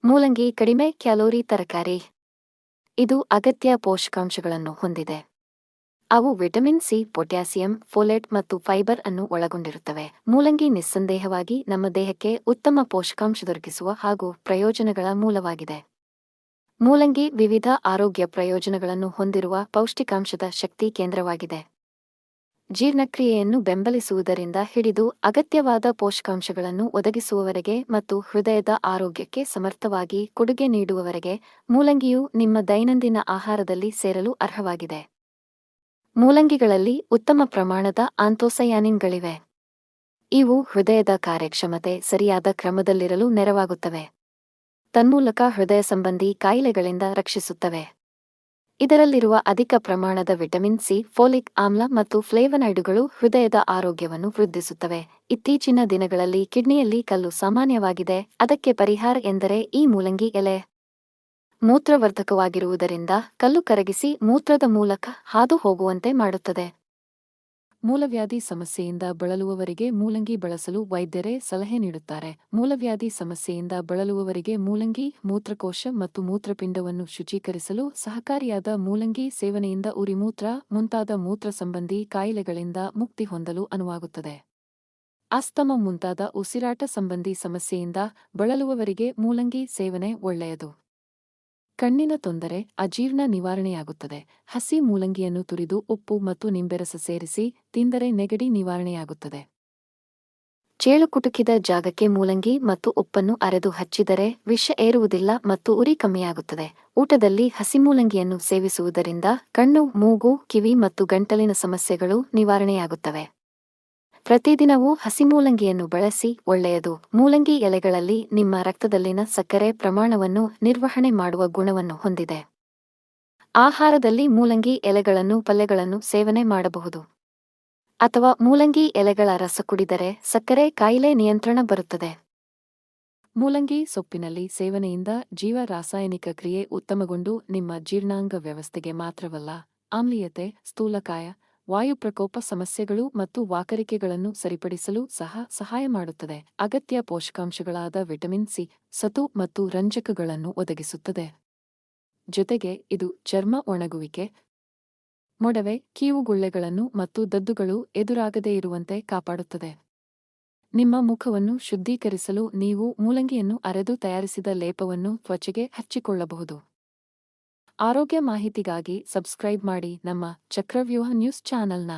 ಮೂಲಂಗಿ ಕಡಿಮೆ ಕ್ಯಾಲೋರಿ ತರಕಾರಿ. ಇದು ಅಗತ್ಯ ಪೋಷಕಾಂಶಗಳನ್ನು ಹೊಂದಿದೆ. ಅವು ವಿಟಮಿನ್ ಸಿ, ಪೊಟ್ಯಾಸಿಯಂ, ಫೋಲೇಟ್ ಮತ್ತು ಫೈಬರ್ ಅನ್ನು ಒಳಗೊಂಡಿರುತ್ತವೆ. ಮೂಲಂಗಿ ನಿಸ್ಸಂದೇಹವಾಗಿ ನಮ್ಮ ದೇಹಕ್ಕೆ ಉತ್ತಮ ಪೋಷಕಾಂಶ ದೊರಕಿಸುವ ಹಾಗೂ ಪ್ರಯೋಜನಗಳ ಮೂಲವಾಗಿದೆ. ಮೂಲಂಗಿ ವಿವಿಧ ಆರೋಗ್ಯ ಪ್ರಯೋಜನಗಳನ್ನು ಹೊಂದಿರುವ ಪೌಷ್ಟಿಕಾಂಶದ ಶಕ್ತಿ ಕೇಂದ್ರವಾಗಿದೆ. ಜೀರ್ಣಕ್ರಿಯೆಯನ್ನು ಬೆಂಬಲಿಸುವುದರಿಂದ ಹಿಡಿದು ಅಗತ್ಯವಾದ ಪೋಷಕಾಂಶಗಳನ್ನು ಒದಗಿಸುವವರೆಗೆ ಮತ್ತು ಹೃದಯದ ಆರೋಗ್ಯಕ್ಕೆ ಸಮರ್ಥವಾಗಿ ಕೊಡುಗೆ ನೀಡುವವರೆಗೆ ಮೂಲಂಗಿಯು ನಿಮ್ಮ ದೈನಂದಿನ ಆಹಾರದಲ್ಲಿ ಸೇರಲು ಅರ್ಹವಾಗಿದೆ. ಮೂಲಂಗಿಗಳಲ್ಲಿ ಉತ್ತಮ ಪ್ರಮಾಣದ ಆಂಥೋಸಯಾನಿನ್ಗಳಿವೆ. ಇವು ಹೃದಯದ ಕಾರ್ಯಕ್ಷಮತೆ ಸರಿಯಾದ ಕ್ರಮದಲ್ಲಿರಲು ನೆರವಾಗುತ್ತವೆ. ತನ್ಮೂಲಕ ಹೃದಯ ಸಂಬಂಧಿ ಕಾಯಿಲೆಗಳಿಂದ ರಕ್ಷಿಸುತ್ತವೆ. ಇದರಲ್ಲಿರುವ ಅಧಿಕ ಪ್ರಮಾಣದ ವಿಟಮಿನ್ ಸಿ, ಫೋಲಿಕ್ ಆಮ್ಲ ಮತ್ತು ಫ್ಲೇವನಾಯ್ಡುಗಳು ಹೃದಯದ ಆರೋಗ್ಯವನ್ನು ವೃದ್ಧಿಸುತ್ತವೆ. ಇತ್ತೀಚಿನ ದಿನಗಳಲ್ಲಿ ಕಿಡ್ನಿಯಲ್ಲಿ ಕಲ್ಲು ಸಾಮಾನ್ಯವಾಗಿದೆ. ಅದಕ್ಕೆ ಪರಿಹಾರ ಎಂದರೆ ಈ ಮೂಲಂಗಿ ಎಲೆ. ಮೂತ್ರವರ್ಧಕವಾಗಿರುವುದರಿಂದ ಕಲ್ಲು ಕರಗಿಸಿ ಮೂತ್ರದ ಮೂಲಕ ಹಾದು ಹೋಗುವಂತೆ ಮಾಡುತ್ತದೆ. ಮೂಲವ್ಯಾಧಿ ಸಮಸ್ಯೆಯಿಂದ ಬಳಲುವವರಿಗೆ ಮೂಲಂಗಿ ಬಳಸಲು ವೈದ್ಯರೇ ಸಲಹೆ ನೀಡುತ್ತಾರೆ. ಮೂಲವ್ಯಾಧಿ ಸಮಸ್ಯೆಯಿಂದ ಬಳಲುವವರಿಗೆ ಮೂಲಂಗಿ ಮೂತ್ರಕೋಶ ಮತ್ತು ಮೂತ್ರಪಿಂಡವನ್ನು ಶುಚೀಕರಿಸಲು ಸಹಕಾರಿಯಾದ ಮೂಲಂಗಿ ಸೇವನೆಯಿಂದ ಉರಿಮೂತ್ರ ಮುಂತಾದ ಮೂತ್ರ ಸಂಬಂಧಿ ಕಾಯಿಲೆಗಳಿಂದ ಮುಕ್ತಿ ಹೊಂದಲು ಅನುವಾಗುತ್ತದೆ. ಆಸ್ತಮ ಮುಂತಾದ ಉಸಿರಾಟ ಸಂಬಂಧಿ ಸಮಸ್ಯೆಯಿಂದ ಬಳಲುವವರಿಗೆ ಮೂಲಂಗಿ ಸೇವನೆ ಒಳ್ಳೆಯದು. ಕಣ್ಣಿನ ತೊಂದರೆ, ಅಜೀರ್ಣ ನಿವಾರಣೆಯಾಗುತ್ತದೆ. ಹಸಿ ಮೂಲಂಗಿಯನ್ನು ತುರಿದು ಉಪ್ಪು ಮತ್ತು ನಿಂಬೆರಸ ಸೇರಿಸಿ ತಿಂದರೆ ನೆಗಡಿ ನಿವಾರಣೆಯಾಗುತ್ತದೆ. ಚೇಳು ಕುಟುಕಿದ ಜಾಗಕ್ಕೆ ಮೂಲಂಗಿ ಮತ್ತು ಉಪ್ಪನ್ನು ಅರೆದು ಹಚ್ಚಿದರೆ ವಿಷ ಏರುವುದಿಲ್ಲ ಮತ್ತು ಉರಿ ಕಮ್ಮಿಯಾಗುತ್ತದೆ. ಊಟದಲ್ಲಿ ಹಸಿ ಮೂಲಂಗಿಯನ್ನು ಸೇವಿಸುವುದರಿಂದ ಕಣ್ಣು, ಮೂಗು, ಕಿವಿ ಮತ್ತು ಗಂಟಲಿನ ಸಮಸ್ಯೆಗಳು ನಿವಾರಣೆಯಾಗುತ್ತವೆ. ಪ್ರತಿದಿನವೂ ಹಸಿ ಮೂಲಂಗಿಯನ್ನು ಬಳಸಿ ಒಳ್ಳೆಯದು. ಮೂಲಂಗಿ ಎಲೆಗಳಲ್ಲಿ ನಿಮ್ಮ ರಕ್ತದಲ್ಲಿನ ಸಕ್ಕರೆ ಪ್ರಮಾಣವನ್ನು ನಿರ್ವಹಣೆ ಮಾಡುವ ಗುಣವನ್ನು ಹೊಂದಿದೆ. ಆಹಾರದಲ್ಲಿ ಮೂಲಂಗಿ ಎಲೆಗಳನ್ನು ಪಲ್ಯಗಳನ್ನು ಸೇವನೆ ಮಾಡಬಹುದು. ಅಥವಾ ಮೂಲಂಗಿ ಎಲೆಗಳ ರಸ ಕುಡಿದರೆ ಸಕ್ಕರೆ ಕಾಯಿಲೆ ನಿಯಂತ್ರಣ ಬರುತ್ತದೆ. ಮೂಲಂಗಿ ಸೊಪ್ಪಿನಲ್ಲಿ ಸೇವನೆಯಿಂದ ಜೀವ ರಾಸಾಯನಿಕ ಕ್ರಿಯೆ ಉತ್ತಮಗೊಂಡು ನಿಮ್ಮ ಜೀರ್ಣಾಂಗ ವ್ಯವಸ್ಥೆಗೆ ಮಾತ್ರವಲ್ಲ, ಆಮ್ಲೀಯತೆ, ಸ್ಥೂಲಕಾಯ, ವಾಯುಪ್ರಕೋಪ ಸಮಸ್ಯೆಗಳು ಮತ್ತು ವಾಕರಿಕೆಗಳನ್ನು ಸರಿಪಡಿಸಲು ಸಹ ಸಹಾಯ ಮಾಡುತ್ತದೆ. ಅಗತ್ಯ ಪೋಷಕಾಂಶಗಳಾದ ವಿಟಮಿನ್ ಸಿ, ಸತು ಮತ್ತು ರಂಜಕಗಳನ್ನು ಒದಗಿಸುತ್ತದೆ. ಜೊತೆಗೆ ಇದು ಚರ್ಮ ಒಣಗುವಿಕೆ, ಮೊಡವೆ, ಕೀವುಗುಳ್ಳೆಗಳನ್ನು ಮತ್ತು ದದ್ದುಗಳು ಎದುರಾಗದೇ ಇರುವಂತೆ ಕಾಪಾಡುತ್ತದೆ. ನಿಮ್ಮ ಮುಖವನ್ನು ಶುದ್ಧೀಕರಿಸಲು ನೀವು ಮೂಲಂಗಿಯನ್ನು ಅರೆದು ತಯಾರಿಸಿದ ಲೇಪವನ್ನು ತ್ವಚೆಗೆ ಹಚ್ಚಿಕೊಳ್ಳಬಹುದು. ಆರೋಗ್ಯ ಮಾಹಿತಿಗಾಗಿ ಸಬ್ಸ್ಕ್ರೈಬ್ ಮಾಡಿ ನಮ್ಮ ಚಕ್ರವ್ಯೂಹ ನ್ಯೂಸ್ ಚಾನೆಲ್ನ.